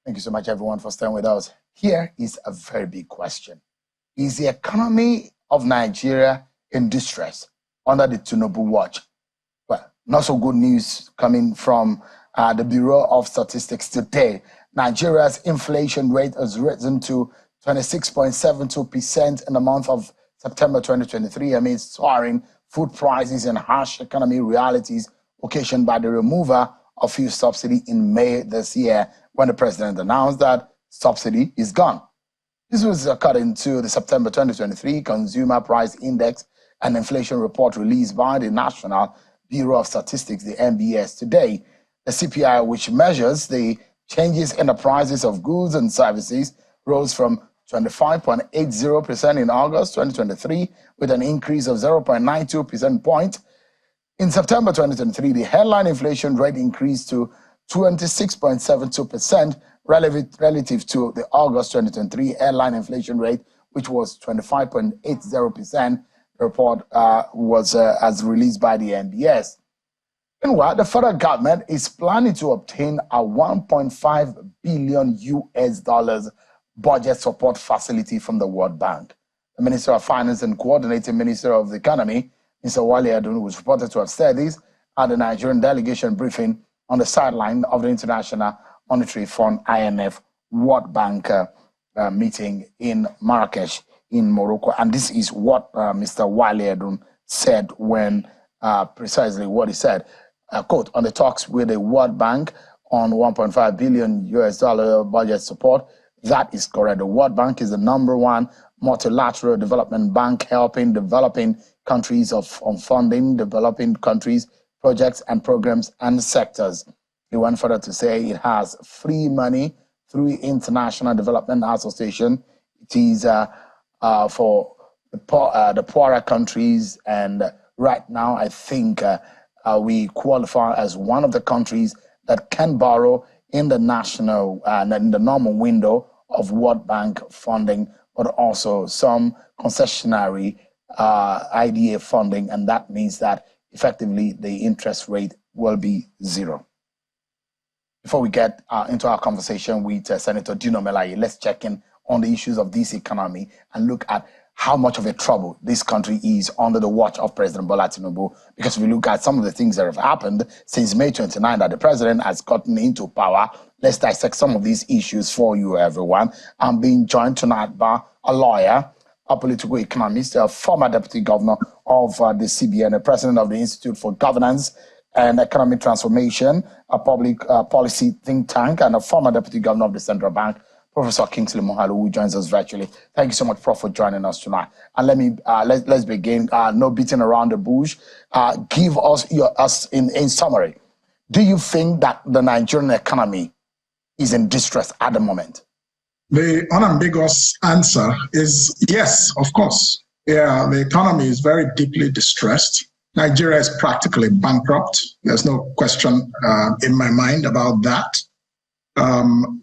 Thank you so much, everyone, for staying with us. Here is a very big question. Is the economy of Nigeria in distress under the Tinubu watch? Well, not so good news coming from the Bureau of Statistics today. Nigeria's inflation rate has risen to 26.72% in the month of September 2023 amid soaring food prices and harsh economic realities occasioned by the removal of fuel subsidy in May this year, when the president announced that subsidy is gone. This was according to the September 2023 Consumer Price Index and Inflation Report released by the National Bureau of Statistics, the NBS, today. The CPI, which measures the changes in the prices of goods and services, rose from 25.80% in August 2023 with an increase of 0.92 percentage points. In September 2023, the headline inflation rate increased to 26.72% relative to the August 2023 headline inflation rate, which was 25.80%. The report was as released by the NBS. Meanwhile, the federal government is planning to obtain a $1.5 billion US budget support facility from the World Bank. The Minister of Finance and Coordinating Minister of the Economy, Mr. Wale Adun, was reported to have said this at the Nigerian delegation briefing on the sideline of the International Monetary Fund IMF World Bank meeting in Marrakesh in Morocco. And this is what Mr. Wale Adun said when precisely what he said. Quote, on the talks with the World Bank on $1.5 billion US budget support, that is correct. The World Bank is the #1 multilateral development bank helping developing countries on funding developing countries, projects and programs and sectors. He went further to say it has free money through International Development Association. It is for the poorer countries, and right now I think we qualify as one of the countries that can borrow in the national in the normal window of World Bank funding, but also some concessionary IDA funding, and that means that effectively the interest rate will be zero. Before we get into our conversation with Senator Dino Melaye, let's check in on the issues of this economy and look at how much of a trouble this country is under the watch of President Bola Tinubu. Because if we look at some of the things that have happened since May 29 that the president has gotten into power, let's dissect some of these issues for you, everyone. I'm being joined tonight by a lawyer, a political economist, a former deputy governor of the CBN, the president of the Institute for Governance and Economic Transformation, a public policy think tank, and a former deputy governor of the Central Bank, Professor Kingsley Moghalu, who joins us virtually. Thank you so much, Prof, for joining us tonight. And let's begin. No beating around the bush. Give us in summary. Do you think that the Nigerian economy is in distress at the moment? The unambiguous answer is yes, of course. Yeah, the economy is very deeply distressed. Nigeria is practically bankrupt. There's no question in my mind about that.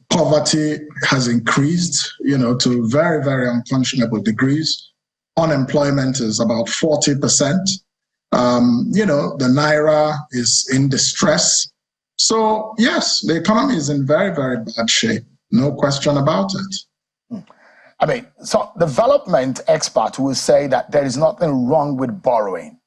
Poverty has increased, to very, very unconscionable degrees. Unemployment is about 40%. The Naira is in distress. So yes, the economy is in very, very bad shape. No question about it. I mean, so development experts will say that there is nothing wrong with borrowing.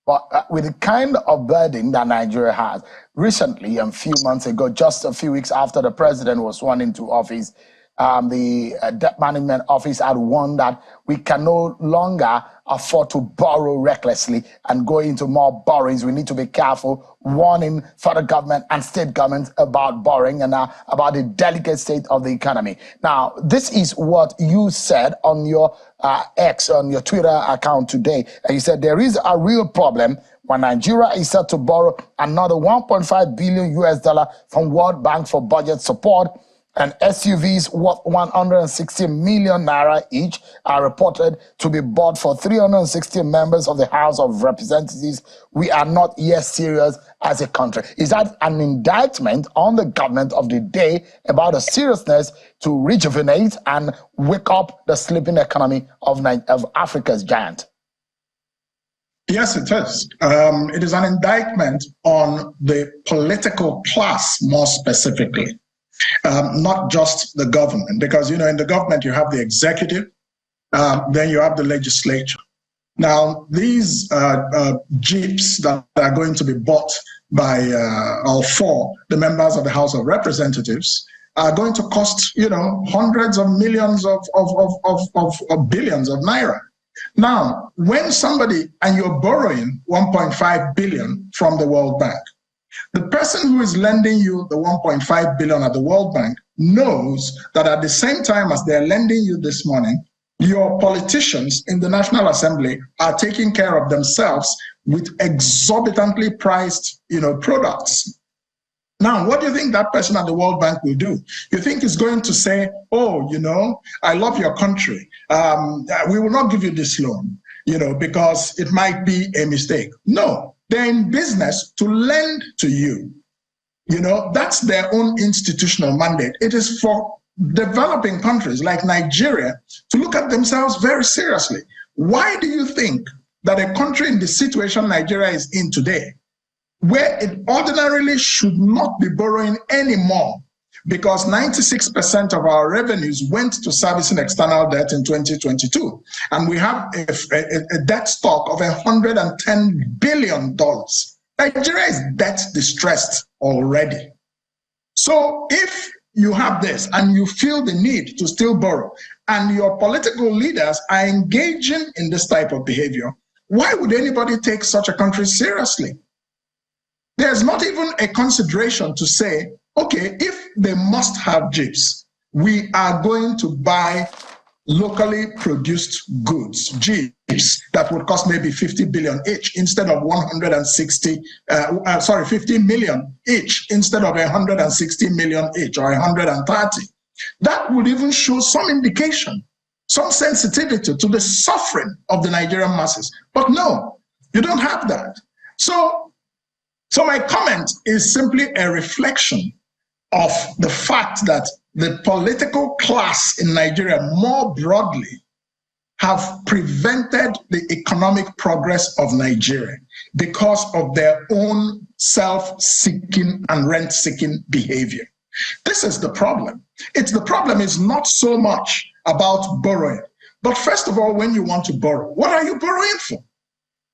But with the kind of burden that Nigeria has, recently, a few months ago, just a few weeks after the president was sworn into office, the Debt Management Office had warned that we can no longer afford to borrow recklessly and go into more borrowings. We need to be careful, warning federal government and state governments about borrowing and about the delicate state of the economy. Now, this is what you said on your on your Twitter account today. And you said there is a real problem when Nigeria is set to borrow another $1.5 billion US from World Bank for budget support, and SUVs worth 160 million naira each are reported to be bought for 360 members of the House of Representatives. We are not yet serious as a country. Is that an indictment on the government of the day about the seriousness to rejuvenate and wake up the sleeping economy of Africa's giant? Yes, it is. It is an indictment on the political class, more specifically. not just the government, because, you know, in the government you have the executive, then you have the legislature. Now, these jeeps that are going to be bought by or for the members of the House of Representatives are going to cost, you know, hundreds of millions of billions of naira. Now, when somebody, and you're borrowing 1.5 billion from the World Bank, the person who is lending you the 1.5 billion at the World Bank knows that at the same time as they're lending you this money, your politicians in the National Assembly are taking care of themselves with exorbitantly priced, you know, products. Now, what do you think that person at the World Bank will do? You think he's going to say, oh, you know, I love your country. We will not give you this loan, you know, because it might be a mistake. No, they're in business to lend to you. You know, that's their own institutional mandate. It is for developing countries like Nigeria to look at themselves very seriously. Why do you think that a country in the situation Nigeria is in today, where it ordinarily should not be borrowing anymore, because 96% of our revenues went to servicing external debt in 2022, and we have a debt stock of $110 billion. Nigeria is debt distressed already. So if you have this and you feel the need to still borrow, and your political leaders are engaging in this type of behavior, why would anybody take such a country seriously? There's not even a consideration to say, okay, if they must have jeeps, we are going to buy locally produced goods, jeeps that would cost maybe 50 billion each instead of 50 million each instead of 160 million each or 130. That would even show some indication, some sensitivity to the suffering of the Nigerian masses. But no, you don't have that. So my comment is simply a reflection of the fact that the political class in Nigeria more broadly have prevented the economic progress of Nigeria because of their own self-seeking and rent-seeking behavior. This is the problem. The problem is not so much about borrowing, but first of all, when you want to borrow, what are you borrowing for?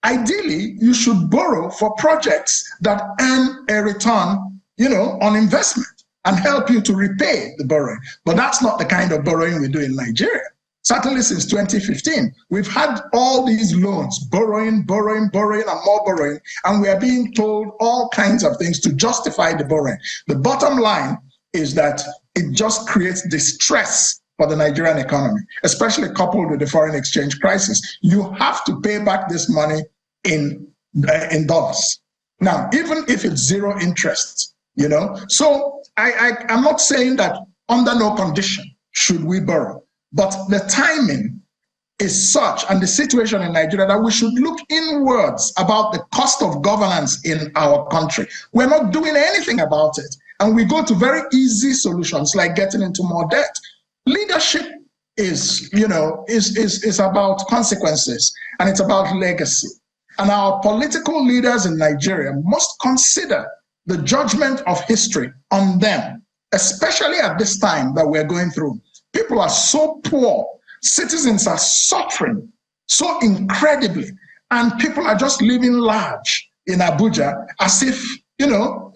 Ideally, you should borrow for projects that earn a return, you know, on investment and help you to repay the borrowing. But that's not the kind of borrowing we do in Nigeria. Certainly since 2015, we've had all these loans, borrowing, and more borrowing, and we are being told all kinds of things to justify the borrowing. The bottom line is that it just creates distress for the Nigerian economy, especially coupled with the foreign exchange crisis. You have to pay back this money in dollars. Now, even if it's zero interest, you know, so I'm not saying that under no condition should we borrow, but the timing is such and the situation in Nigeria that we should look inwards about the cost of governance in our country. We're not doing anything about it, and we go to very easy solutions like getting into more debt. Leadership is, you know, is about consequences, and it's about legacy. And our political leaders in Nigeria must consider the judgment of history on them, especially at this time that we're going through. People are so poor, citizens are suffering so incredibly, and people are just living large in Abuja as if, you know,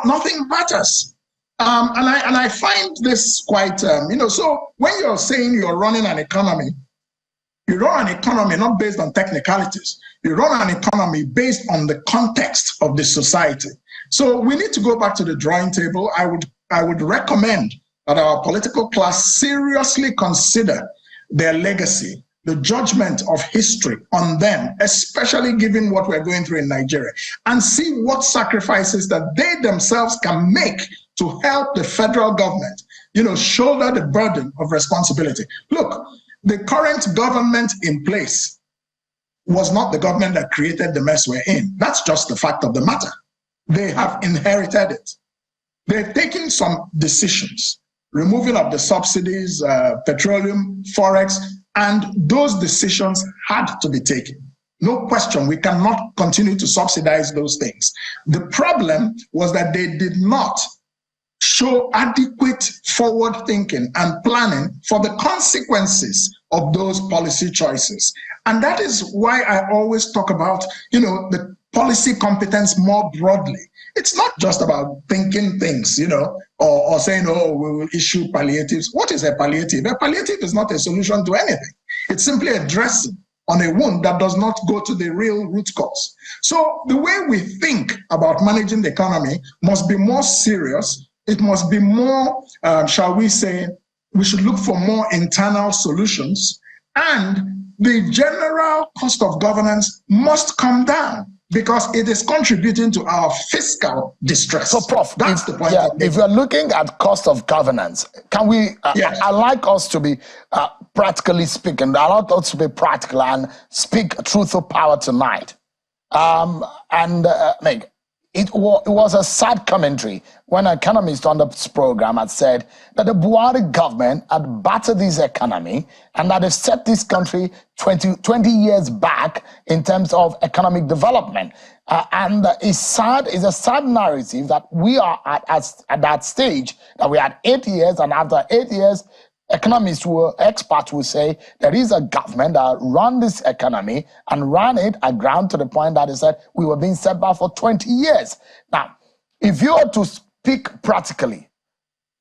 nothing matters. And I find this quite, you know, so when you're saying you're running an economy, you run an economy not based on technicalities. You run an economy based on the context of the society. So we need to go back to the drawing table. I would recommend that our political class seriously consider their legacy, the judgment of history on them, especially given what we're going through in Nigeria, and see what sacrifices that they themselves can make to help the federal government, you know, shoulder the burden of responsibility. Look, the current government in place was not the government that created the mess we're in. That's just the fact of the matter. They have inherited it. They've taken some decisions, removing of the subsidies, petroleum, forex, and those decisions had to be taken. No question, we cannot continue to subsidize those things. The problem was that they did not show adequate forward thinking and planning for the consequences of those policy choices. And that is why I always talk about, the policy competence more broadly. It's not just about thinking things, or saying, oh, we will issue palliatives. What is a palliative? A palliative is not a solution to anything. It's simply a dressing on a wound that does not go to the real root cause. So the way we think about managing the economy must be more serious. It must be more, shall we say, we should look for more internal solutions, and the general cost of governance must come down because it is contributing to our fiscal distress. So, Prof, that's the point. If you're looking at cost of governance, can we, yes. I like us to be practically speaking, I like us to be practical and speak truth to power tonight. Meg, it was a sad commentary when an economist on this program had said that the Buhari government had battered this economy and that they've set this country 20 years back in terms of economic development. It's a sad narrative that we are at that stage, that we had 8 years, and after 8 years, experts will say there is a government that run this economy and ran it aground to the point that they said we were being set back for 20 years. Now, if you were to speak practically,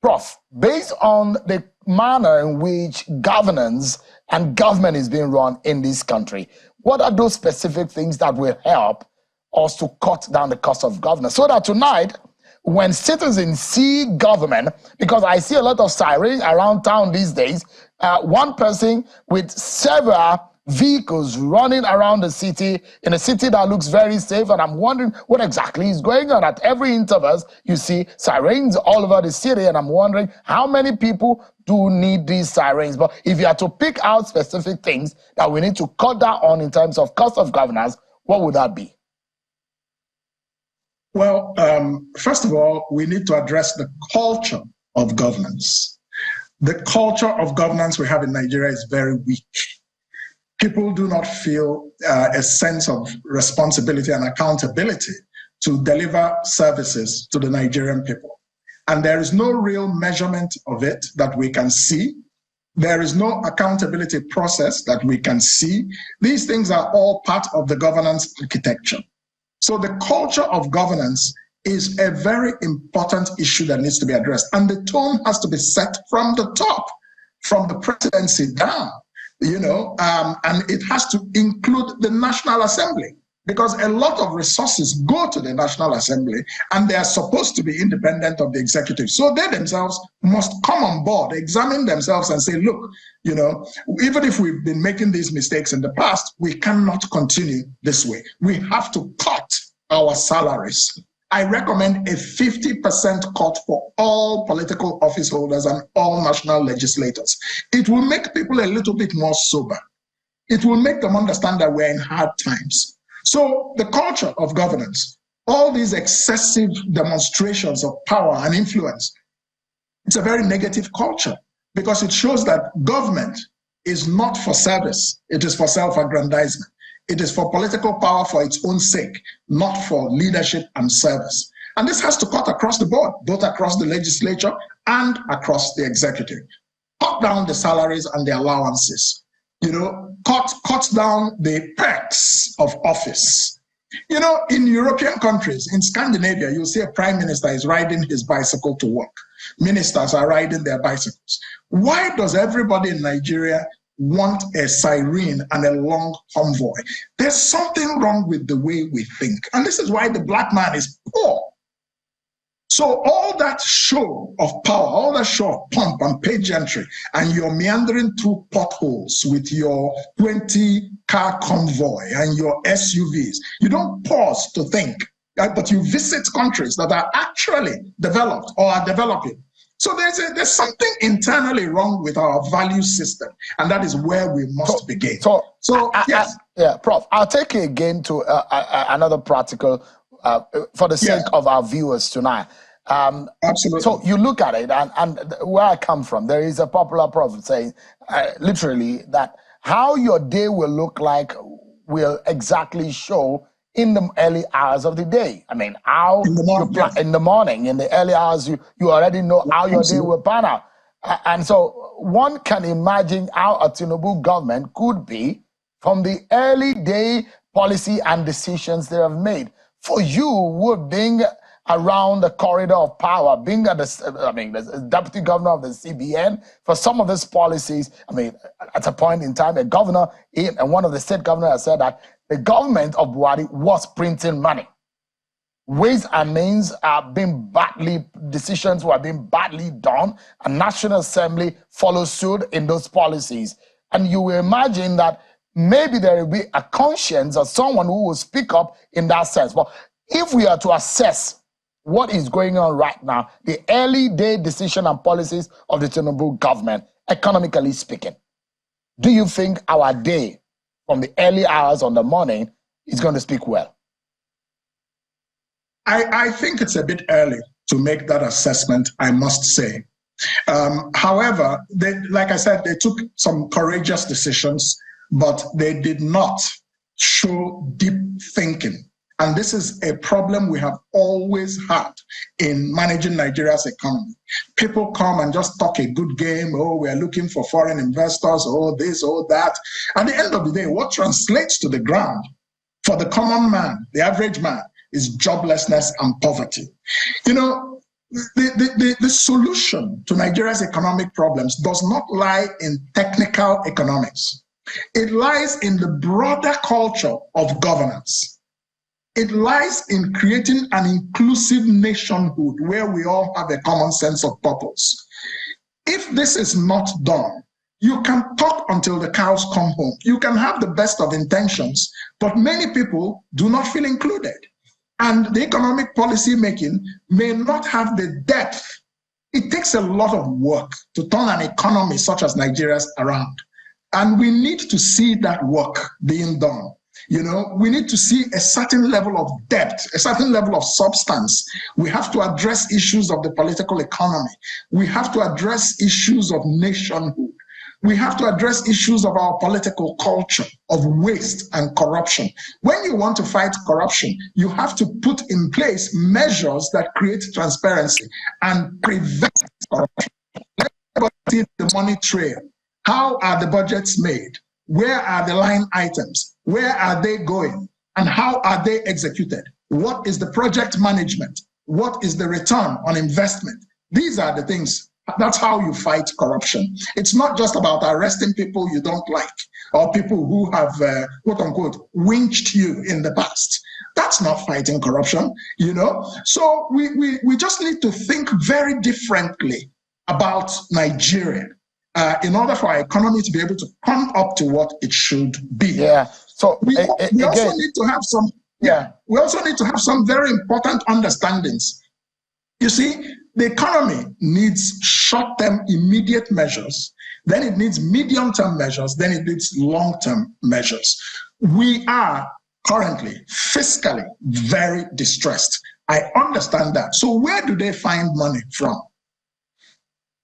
Prof, based on the manner in which governance and government is being run in this country, what are those specific things that will help us to cut down the cost of governance so that tonight, when citizens see government, because I see a lot of sirens around town these days, one person with several vehicles running around the city, in a city that looks very safe, and I'm wondering what exactly is going on. At every interval, you see sirens all over the city, and I'm wondering how many people do need these sirens. But if you are to pick out specific things that we need to cut down on in terms of cost of governance, what would that be? Well, first of all, we need to address the culture of governance. The culture of governance we have in Nigeria is very weak. People do not feel a sense of responsibility and accountability to deliver services to the Nigerian people. And there is no real measurement of it that we can see. There is no accountability process that we can see. These things are all part of the governance architecture. So the culture of governance is a very important issue that needs to be addressed. And the tone has to be set from the top, from the presidency down, and it has to include the National Assembly, because a lot of resources go to the National Assembly and they are supposed to be independent of the executive. So they themselves must come on board, examine themselves and say, look, even if we've been making these mistakes in the past, we cannot continue this way. We have to cut our salaries. I recommend a 50% cut for all political office holders and all national legislators. It will make people a little bit more sober. It will make them understand that we're in hard times. So the culture of governance, all these excessive demonstrations of power and influence, it's a very negative culture because it shows that government is not for service. It is for self-aggrandizement. It is for political power for its own sake, not for leadership and service. And this has to cut across the board, both across the legislature and across the executive. Cut down the salaries and the allowances. Cut down the perks of office. In European countries, in Scandinavia, you'll see a prime minister is riding his bicycle to work. Ministers are riding their bicycles. Why does everybody in Nigeria want a siren and a long convoy? There's something wrong with the way we think. And this is why the black man is poor. So all that show of power, all that show of pomp and pageantry, and you're meandering through potholes with your 20-car convoy and your SUVs, you don't pause to think, but you visit countries that are actually developed or are developing. So there's something internally wrong with our value system, and that is where we must begin. Yes. Prof, I'll take you again to another practical, for the sake of our viewers tonight. Absolutely. So you look at it, and where I come from, there is a popular proverb saying, literally, that how your day will look like will exactly show in the early hours of the day. I mean, how In the morning, you yes. in the morning, in the early hours, you already know how your day will pan out. And so one can imagine how a Tinubu government could be from the early day policy and decisions they have made. For you, would being around the corridor of power, being the deputy governor of the CBN, for some of these policies, at a point in time, a governor and one of the state governors has said that the government of Buhari was printing money. Ways and means decisions were being badly done, and National Assembly follows suit in those policies. And you will imagine that maybe there will be a conscience or someone who will speak up in that sense. But if we are to assess what is going on right now, the early day decision and policies of the Tinubu government, economically speaking, do you think our day from the early hours on the morning is going to speak well? I think it's a bit early to make that assessment, I must say. However, like I said, they took some courageous decisions, but they did not show deep thinking. And this is a problem we have always had in managing Nigeria's economy. People come and just talk a good game. Oh, we're looking for foreign investors. Oh, this, oh, that. At the end of the day, what translates to the ground for the common man, the average man, is joblessness and poverty. You know, the solution to Nigeria's economic problems does not lie in technical economics. It lies in the broader culture of governance. It lies in creating an inclusive nationhood where we all have a common sense of purpose. If this is not done, you can talk until the cows come home. You can have the best of intentions, but many people do not feel included. And the economic policy making may not have the depth. It takes a lot of work to turn an economy such as Nigeria's around. And we need to see that work being done. You know, we need to see a certain level of depth, a certain level of substance. We have to address issues of the political economy. We have to address issues of nationhood. We have to address issues of our political culture, of waste and corruption. When you want to fight corruption, you have to put in place measures that create transparency and prevent corruption. Let everybody see the money trail. How are the budgets made? Where are the line items? Where are they going? And how are they executed? What is the project management? What is the return on investment? These are the things. That's how you fight corruption. It's not just about arresting people you don't like or people who have, quote unquote, winched you in the past. That's not fighting corruption, you know? So we just need to think very differently about Nigeria in order for our economy to be able to come up to what it should be. Yeah. So we also need to have some, we also need to have some very important understandings. You see, the economy needs short-term immediate measures, then it needs medium-term measures, then it needs long-term measures. We are currently fiscally very distressed. I understand that. So where do they find money from?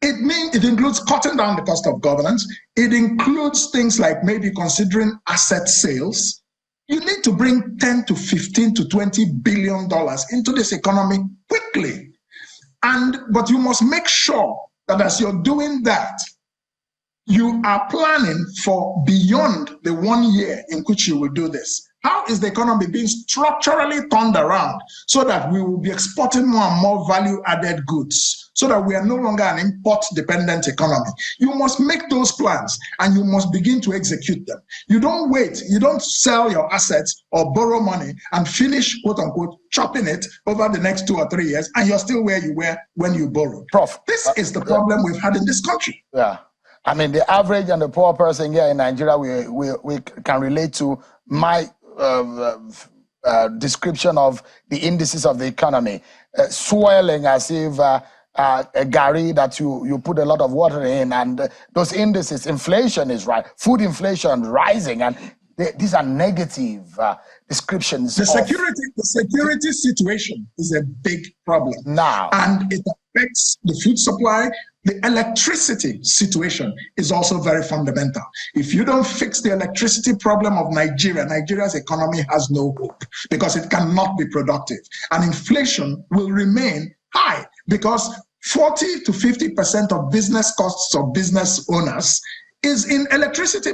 It includes cutting down the cost of governance. It includes things like maybe considering asset sales. You need to bring 10 to 15 to $20 billion into this economy quickly. But you must make sure that as you're doing that, you are planning for beyond the 1 year in which you will do this. How is the economy being structurally turned around so that we will be exporting more and more value-added goods, so that we are no longer an import-dependent economy? You must make those plans and you must begin to execute them. You don't wait, you don't sell your assets or borrow money and finish, quote-unquote, chopping it over the next 2 or 3 years, and you're still where you were when you borrowed. Prof, this is the problem we've had in this country. Yeah. I mean, the average and the poor person here in Nigeria, we can relate to my description of the indices of the economy, swirling as if a gari that you put a lot of water in, and those indices, inflation is right, food inflation rising, and these are negative descriptions. The security situation is a big problem Now, and it affects the food supply. The electricity situation is also very fundamental. If you don't fix the electricity problem of Nigeria, Nigeria's economy has no hope because it cannot be productive. And inflation will remain high because 40 to 50% of business costs of business owners is in electricity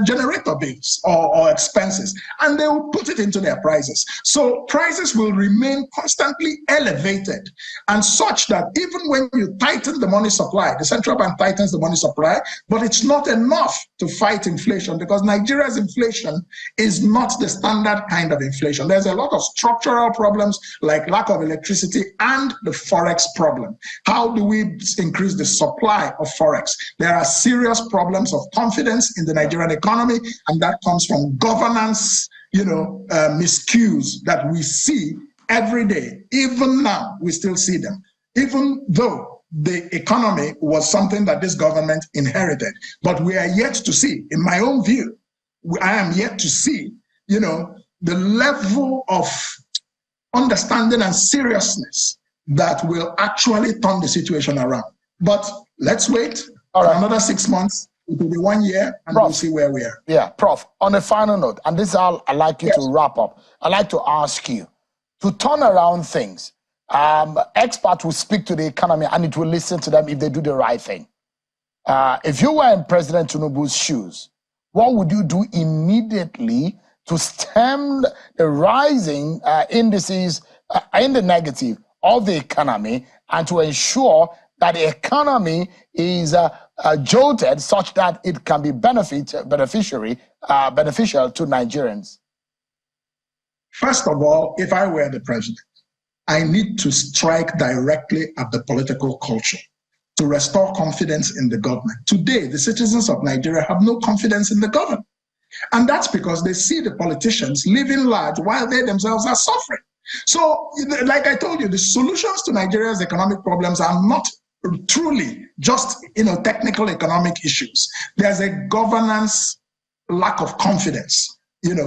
generator bills or expenses, and they will put it into their prices. So prices will remain constantly elevated, and such that even when you tighten the money supply, the central bank tightens the money supply, but it's not enough to fight inflation because Nigeria's inflation is not the standard kind of inflation. There's a lot of structural problems like lack of electricity and the forex problem. How do we increase the supply of forex? There are serious problems of confidence in the Nigerian economy, and that comes from governance, miscues that we see every day. Even now, we still see them, even though the economy was something that this government inherited. But we are yet to see, in my own view, I am yet to see, the level of understanding and seriousness that will actually turn the situation around. But let's wait for another 6 months. It will be 1 year, and Prof, we'll see where we are. Yeah, Prof, on a final note, and this is how I'd like you to wrap up. I'd like to ask you to turn around things. Experts will speak to the economy, and it will listen to them if they do the right thing. If you were in President Tinubu's shoes, what would you do immediately to stem the rising indices in the negative of the economy and to ensure that the economy is jolted such that it can be beneficial to Nigerians? First of all, if I were the president, I need to strike directly at the political culture to restore confidence in the government. Today, the citizens of Nigeria have no confidence in the government. And that's because they see the politicians living large while they themselves are suffering. So, like I told you, the solutions to Nigeria's economic problems are not truly just technical economic issues. There's a governance lack of confidence.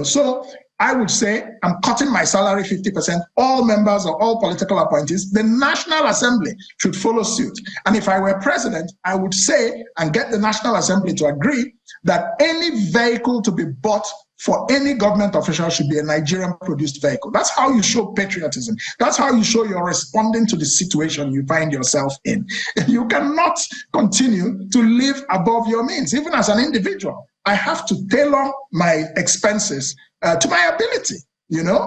So I would say I'm cutting my salary 50%. All members of all political appointees, the National Assembly should follow suit. And if I were president, I would say and get the National Assembly to agree that any vehicle to be bought for any government official should be a Nigerian-produced vehicle. That's how you show patriotism. That's how you show you're responding to the situation you find yourself in. You cannot continue to live above your means. Even as an individual, I have to tailor my expenses to my ability.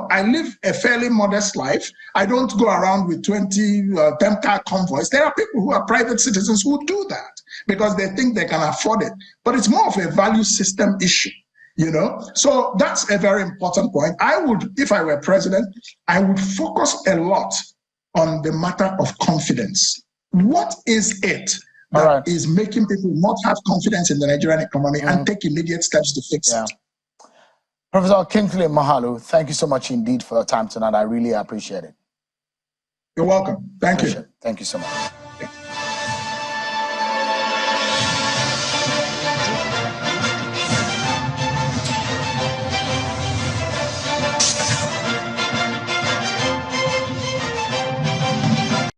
I live a fairly modest life. I don't go around with 20 10-car convoys. There are people who are private citizens who do that because they think they can afford it. But it's more of a value system issue. So that's a very important point. If I were president, I would focus a lot on the matter of confidence. What is it that is making people not have confidence in the Nigerian economy and take immediate steps to fix it? Professor Kingsley Moghalu, thank you so much indeed for your time tonight. I really appreciate it. You're welcome. Thank you. Thank you so much.